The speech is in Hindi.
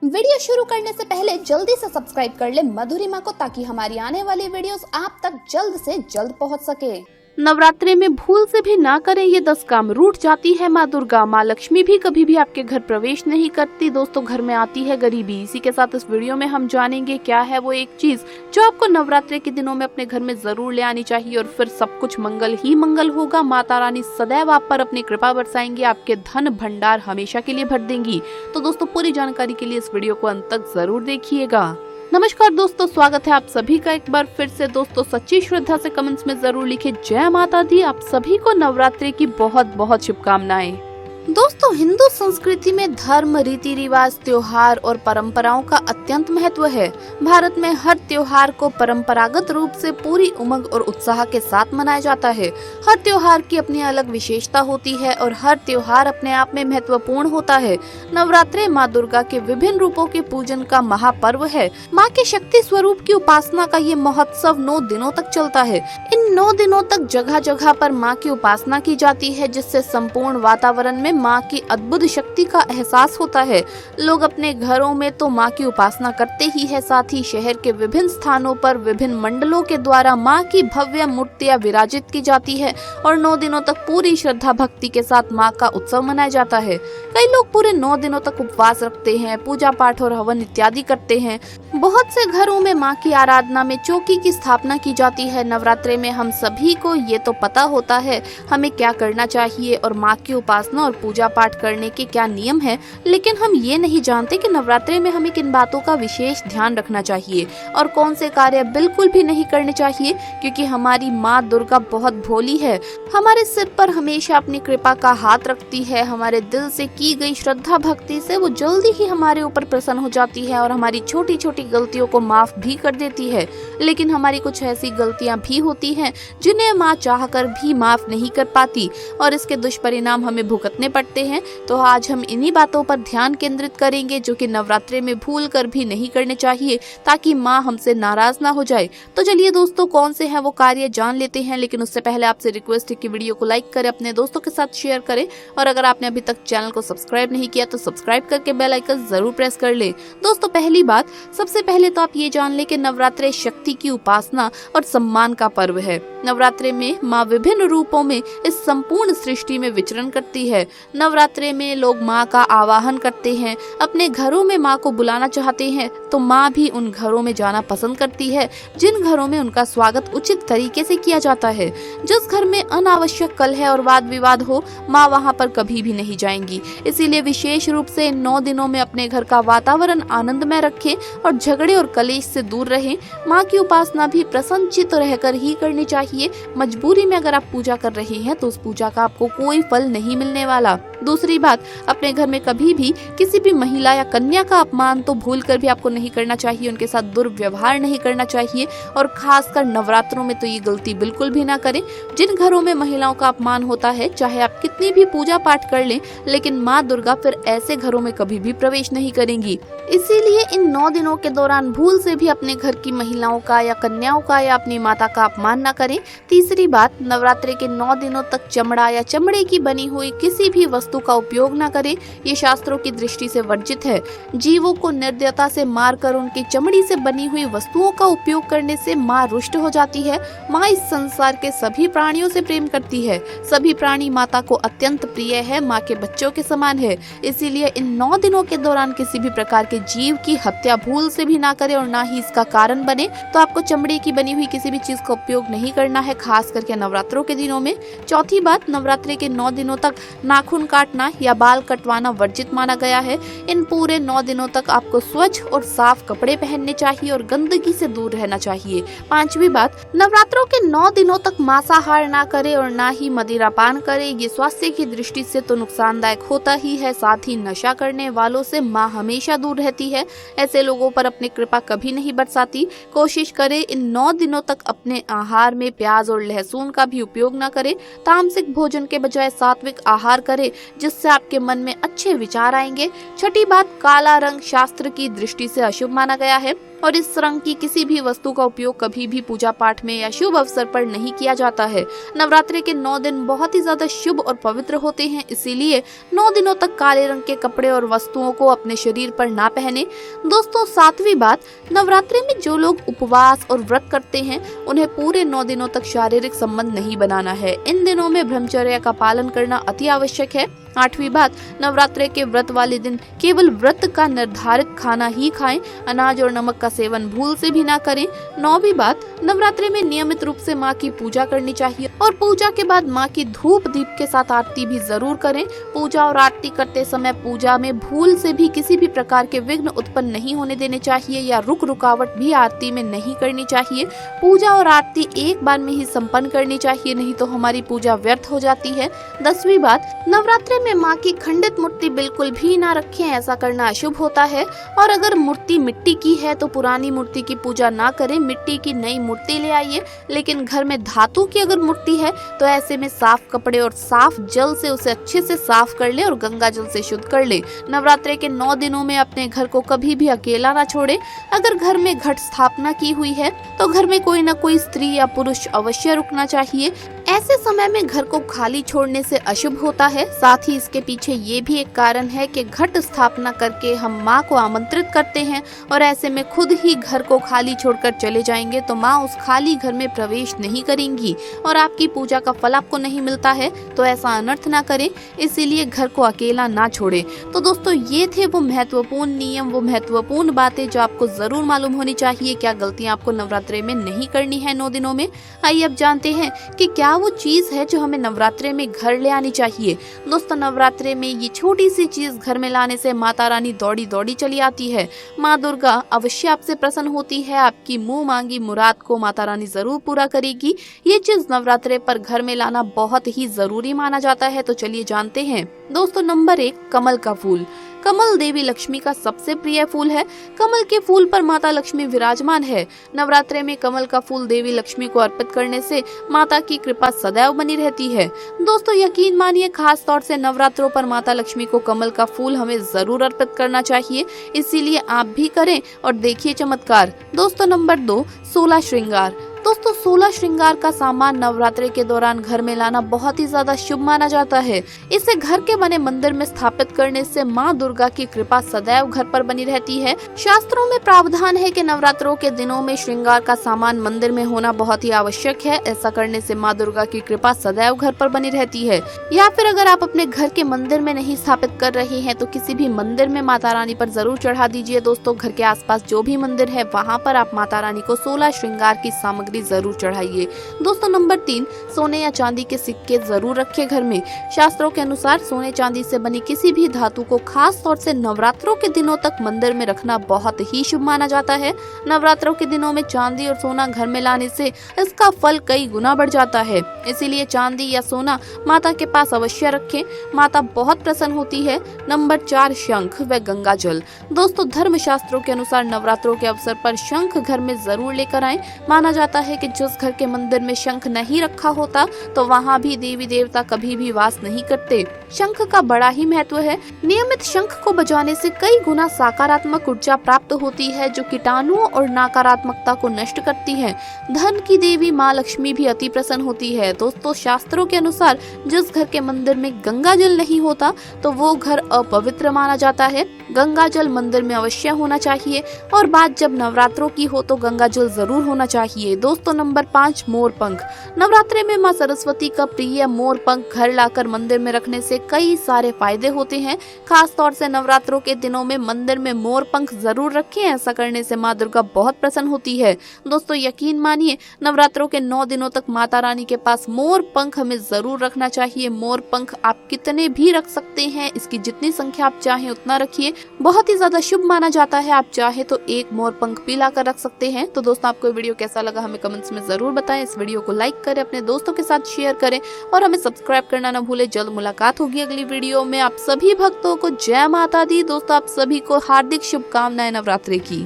वीडियो शुरू करने से पहले जल्दी से सब्सक्राइब कर ले मधुरिमा को, ताकि हमारी आने वाली वीडियोस आप तक जल्द से जल्द पहुंच सके। नवरात्रे में भूल से भी ना करें ये 10 काम। रूठ जाती है माँ दुर्गा, माँ लक्ष्मी भी कभी भी आपके घर प्रवेश नहीं करती। दोस्तों, घर में आती है गरीबी। इसी के साथ इस वीडियो में हम जानेंगे क्या है वो एक चीज जो आपको नवरात्रे के दिनों में अपने घर में जरूर ले आनी चाहिए, और फिर सब कुछ मंगल ही मंगल होगा। माता रानी सदैव आप पर अपनी कृपा बरसाएंगी, आपके धन भंडार हमेशा के लिए भर देंगी। तो दोस्तों, पूरी जानकारी के लिए इस वीडियो को अंत तक जरूर देखिएगा। नमस्कार दोस्तों, स्वागत है आप सभी का एक बार फिर से। दोस्तों, सच्ची श्रद्धा से कमेंट्स में जरूर लिखे जय माता दी। आप सभी को नवरात्रि की बहुत बहुत शुभकामनाएं। दोस्तों, हिंदू संस्कृति में धर्म, रीति रिवाज, त्योहार और परंपराओं का अत्यंत महत्व है। भारत में हर त्योहार को परंपरागत रूप से पूरी उमंग और उत्साह के साथ मनाया जाता है। हर त्योहार की अपनी अलग विशेषता होती है और हर त्योहार अपने आप में महत्वपूर्ण होता है। नवरात्रे माँ दुर्गा के विभिन्न रूपों के पूजन का महापर्व है। माँ के शक्ति स्वरूप की उपासना का ये महोत्सव 9 दिनों तक चलता है। इन 9 दिनों तक जगह जगह पर माँ की उपासना की जाती है, जिससे संपूर्ण वातावरण में माँ की अद्भुत शक्ति का एहसास होता है। लोग अपने घरों में तो माँ की उपासना करते ही है, साथ ही शहर के विभिन्न स्थानों पर विभिन्न मंडलों के द्वारा माँ की भव्य मूर्तियां विराजित की जाती है और 9 दिनों तक पूरी श्रद्धा भक्ति के साथ माँ का उत्सव मनाया जाता है। कई लोग पूरे 9 दिनों तक उपवास रखते हैं, पूजा पाठ और हवन इत्यादि करते हैं। बहुत से घरों में माँ की आराधना में चौकी की स्थापना की जाती है। नवरात्रे में हम सभी को ये तो पता होता है हमें क्या करना चाहिए और माँ की उपासना और पूजा पाठ करने के क्या नियम है, लेकिन हम ये नहीं जानते कि नवरात्रे में हमें किन बातों का विशेष ध्यान रखना चाहिए और कौन से कार्य बिल्कुल भी नहीं करने चाहिए, क्योंकि हमारी माँ दुर्गा बहुत भोली है। हमारे सिर पर हमेशा अपनी कृपा का हाथ रखती है। हमारे दिल से की गई श्रद्धा भक्ति से वो जल्दी ही हमारे ऊपर प्रसन्न हो जाती है और हमारी छोटी छोटी गलतियों को माफ भी कर देती है। लेकिन हमारी कुछ ऐसी गलतियां भी होती हैं जिन्हें माँ चाहकर भी माफ नहीं कर पाती और इसके दुष्परिणाम हमें भुगतने पड़ते हैं। तो आज हम इन्हीं बातों पर ध्यान केंद्रित करेंगे जो कि नवरात्रे में भूल कर भी नहीं करने चाहिए, ताकि माँ हमसे नाराज ना हो जाए। तो चलिए दोस्तों, कौन से हैं वो कार्य जान लेते हैं। लेकिन उससे पहले आपसे रिक्वेस्ट है कि वीडियो को लाइक करें, अपने दोस्तों के साथ शेयर करें और अगर आपने अभी तक चैनल को सब्सक्राइब नहीं किया तो सब्सक्राइब करके बेल आइकन जरूर प्रेस कर ले। दोस्तों, पहली बात, सबसे पहले तो आप ये जान ले कि नवरात्रे शक्ति की उपासना और सम्मान का पर्व है। नवरात्रे में माँ विभिन्न रूपों में इस संपूर्ण सृष्टि में विचरण करती है। नवरात्रे में लोग माँ का आवाहन करते हैं, अपने घरों में माँ को बुलाना चाहते हैं, तो माँ भी उन घरों में जाना पसंद करती है जिन घरों में उनका स्वागत उचित तरीके से किया जाता है। जिस घर में अनावश्यक कलह और वाद विवाद हो, माँ वहाँ पर कभी भी नहीं जाएंगी। इसीलिए विशेष रूप से इन 9 दिनों में अपने घर का वातावरण आनंदमय रखें और झगड़े और कलेश से दूर रहें। माँ की उपासना भी प्रसन्नचित्त रहकर ही करनी चाहिए। मजबूरी में अगर आप पूजा कर रहे हैं तो उस पूजा का आपको कोई फल नहीं मिलने वाला। दूसरी बात, अपने घर में कभी भी किसी भी महिला या कन्या का अपमान तो भूल कर भी आपको नहीं करना चाहिए। उनके साथ दुर्व्यवहार नहीं करना चाहिए और खासकर नवरात्रों में तो ये गलती बिल्कुल भी ना करें। जिन घरों में महिलाओं का अपमान होता है, चाहे आप कितनी भी पूजा पाठ कर लें, लेकिन माँ दुर्गा फिर ऐसे घरों में कभी भी प्रवेश नहीं करेंगी। इसीलिए इन 9 दिनों के दौरान भूल से भी अपने घर की महिलाओं का या कन्याओं का या अपनी माता का अपमान न करें। तीसरी बात, नवरात्रे के 9 दिनों तक चमड़ा या चमड़े की बनी हुई किसी भी वस्तु का उपयोग न करें। ये शास्त्रों की दृष्टि से वर्जित है। जीवों को निर्दयता से मारकर उनकी चमड़ी से बनी हुई वस्तुओं का उपयोग करने से माँ रुष्ट हो जाती है। माँ इस संसार के सभी प्राणियों से प्रेम करती है। सभी प्राणी माता को अत्यंत प्रिय है, माँ के बच्चों के समान है। इसीलिए इन 9 दिनों के दौरान किसी भी प्रकार के जीव की हत्या भूल से भी ना करें और ना ही इसका कारण बने। तो आपको चमड़े की बनी हुई किसी भी चीज का उपयोग नहीं करना है, खास करके नवरात्रों के दिनों में। चौथी बात, नवरात्रि के 9 दिनों तक नाखून काटना या बाल कटवाना वर्जित माना गया है। इन पूरे 9 दिनों तक आपको स्वच्छ और साफ कपड़े पहनने चाहिए और गंदगी से दूर रहना चाहिए। पांचवी बात, नवरात्रों के 9 दिनों तक मांसाहार ना करे और ना ही मदिरापान करे। ये स्वास्थ्य की दृष्टि से तो नुकसानदायक होता ही है, साथ ही नशा करने वालों से माँ हमेशा दूर रहती है। ऐसे लोगों पर अपनी कृपा कभी नहीं बरसाती। कोशिश करे इन 9 दिनों तक अपने आहार में प्याज और लहसुन का भी उपयोग न करे। तामसिक भोजन के बजाय सात्विक आहार करे, जिससे आपके मन में अच्छे विचार आएंगे। छठी बात, काला रंग शास्त्र की दृष्टि से अशुभ माना गया है। और इस रंग की किसी भी वस्तु का उपयोग कभी भी पूजा पाठ में या शुभ अवसर पर नहीं किया जाता है। नवरात्रि के 9 दिन बहुत ही ज्यादा शुभ और पवित्र होते हैं, इसीलिए 9 दिनों तक काले रंग के कपड़े और वस्तुओं को अपने शरीर पर ना पहने। दोस्तों 7वीं बात, नवरात्रि में जो लोग उपवास और व्रत करते हैं उन्हें पूरे 9 दिनों तक शारीरिक संबंध नहीं बनाना है। इन दिनों में ब्रह्मचर्य का पालन करना अति आवश्यक है। 8वीं बात, नवरात्रि के व्रत वाले दिन केवल व्रत का निर्धारित खाना ही खाएं, अनाज और नमक का सेवन भूल से भी ना करें। 9वीं बात, नवरात्रि में नियमित रूप से माँ की पूजा करनी चाहिए और पूजा के बाद माँ की धूप दीप के साथ आरती भी जरूर करें। पूजा और आरती करते समय पूजा में भूल से भी किसी भी प्रकार के विघ्न उत्पन्न नहीं होने देने चाहिए या रुकावट भी आरती में नहीं करनी चाहिए। पूजा और आरती एक बार में ही संपन्न करनी चाहिए, नहीं तो हमारी पूजा व्यर्थ हो जाती है। 10वीं बात, नवरात्रि में माँ की खंडित मूर्ति बिल्कुल भी ना रखें, ऐसा करना अशुभ होता है। और अगर मूर्ति मिट्टी की है तो पुरानी मूर्ति की पूजा ना करें, मिट्टी की नई मूर्ति ले आइए। लेकिन घर में धातु की अगर मूर्ति है तो ऐसे में साफ कपड़े और साफ जल से उसे अच्छे से साफ कर ले और गंगा जल से शुद्ध कर ले। नवरात्रि के 9 दिनों में अपने घर को कभी भी अकेला ना छोड़े। अगर घर में घट स्थापना की हुई है तो घर में कोई न कोई स्त्री या पुरुष अवश्य रुकना चाहिए। ऐसे समय में घर को खाली छोड़ने से अशुभ होता है। साथ ही इसके पीछे ये भी एक कारण है कि घट स्थापना करके हम माँ को आमंत्रित करते हैं और ऐसे में खुद ही घर को खाली छोड़कर चले जाएंगे तो माँ उस खाली घर में प्रवेश नहीं करेंगी और आपकी पूजा का फल आपको नहीं मिलता है। तो ऐसा अनर्थ ना करें, इसीलिए घर को अकेला ना छोड़े। तो दोस्तों ये थे वो महत्वपूर्ण नियम, वो महत्वपूर्ण बातें जो आपको जरूर मालूम होनी चाहिए। क्या गलतियाँ आपको नवरात्रि में नहीं करनी है 9 दिनों में। आइए अब जानते हैं कि क्या वो चीज है जो हमें नवरात्रि में घर ले आनी चाहिए। दोस्तों नवरात्रि में ये छोटी सी चीज घर में लाने से माता रानी दौड़ी दौड़ी चली आती है। माँ दुर्गा अवश्य आपसे प्रसन्न होती है, आपकी मुंह मांगी मुराद को माता रानी जरूर पूरा करेगी। ये चीज नवरात्रि पर घर में लाना बहुत ही जरूरी माना जाता है। तो चलिए जानते हैं। दोस्तों नंबर 1, कमल का फूल। कमल देवी लक्ष्मी का सबसे प्रिय फूल है। कमल के फूल पर माता लक्ष्मी विराजमान है। नवरात्रि में कमल का फूल देवी लक्ष्मी को अर्पित करने से माता की कृपा सदैव बनी रहती है। दोस्तों यकीन मानिए, खास तौर से नवरात्रों पर माता लक्ष्मी को कमल का फूल हमें जरूर अर्पित करना चाहिए, इसीलिए आप भी करें और देखिए चमत्कार। दोस्तों नंबर 2, 16 श्रृंगार। दोस्तों 16 श्रृंगार का सामान नवरात्रि के दौरान घर में लाना बहुत ही ज्यादा शुभ माना जाता है। इसे घर के बने मंदिर में स्थापित करने से माँ दुर्गा की कृपा सदैव घर पर बनी रहती है। शास्त्रों में प्रावधान है कि नवरात्रों के दिनों में श्रृंगार का सामान मंदिर में होना बहुत ही आवश्यक है। ऐसा करने से माँ दुर्गा की कृपा सदैव घर पर बनी रहती है। या फिर अगर आप अपने घर के मंदिर में नहीं स्थापित कर रहे हैं तो किसी भी मंदिर में माता रानी पर जरूर चढ़ा दीजिए। दोस्तों घर के आसपास जो भी मंदिर है वहाँ पर आप माता रानी को 16 श्रृंगार की सामग्री जरूर चढ़ाइए। दोस्तों नंबर 3, सोने या चांदी के सिक्के जरूर रखिए घर में। शास्त्रों के अनुसार सोने चांदी से बनी किसी भी धातु को खास तौर से नवरात्रों के दिनों तक मंदिर में रखना बहुत ही शुभ माना जाता है। नवरात्रों के दिनों में चांदी और सोना घर में लाने से इसका फल कई गुना बढ़ जाता है। इसीलिए चांदी या सोना माता के पास अवश्य रखें, माता बहुत प्रसन्न होती है। नंबर 4, शंख व गंगा जल। दोस्तों धर्म शास्त्रों के अनुसार नवरात्रों के अवसर पर शंख घर में जरूर लेकर आएं। माना जाता है कि जिस घर के मंदिर में शंख नहीं रखा होता तो वहाँ भी देवी देवता कभी भी वास नहीं करते। शंख का बड़ा ही महत्व है। नियमित शंख को बजाने से कई गुना सकारात्मक ऊर्जा प्राप्त होती है जो कीटाणुओं और नकारात्मकता को नष्ट करती है। धन की देवी माँ लक्ष्मी भी अति प्रसन्न होती है। दोस्तों शास्त्रों के अनुसार जिस घर के मंदिर में गंगा जल नहीं होता तो वो घर अपवित्र माना जाता है। गंगा जल मंदिर में अवश्य होना चाहिए और बात जब नवरात्रों की हो तो गंगा जल जरूर होना चाहिए। दोस्तों नंबर 5, मोर पंख। नवरात्रि में माँ सरस्वती का प्रिय मोर पंख घर लाकर मंदिर में रखने से कई सारे फायदे होते हैं। खास तौर से नवरात्रों के दिनों में मंदिर में मोर पंख जरूर रखें। ऐसा करने से माँ दुर्गा बहुत प्रसन्न होती है। दोस्तों यकीन मानिए, नवरात्रों के 9 दिनों तक माता रानी के पास मोर पंख हमें जरूर रखना चाहिए। मोर पंख आप कितने भी रख सकते हैं, इसकी जितनी संख्या आप चाहें उतना रखिए, बहुत ही ज्यादा शुभ माना जाता है। आप चाहे तो एक मोर पंख भी लाकर रख सकते हैं। तो दोस्तों आपको वीडियो कैसा लगा हमें कमेंट्स में जरूर बताएं। इस वीडियो को लाइक करें, अपने दोस्तों के साथ शेयर करें और हमें सब्सक्राइब करना न भूलें। जल्द मुलाकात होगी अगली वीडियो में। आप सभी भक्तों को जय माता दी। दोस्तों आप सभी को हार्दिक शुभकामनाएं नवरात्रि की।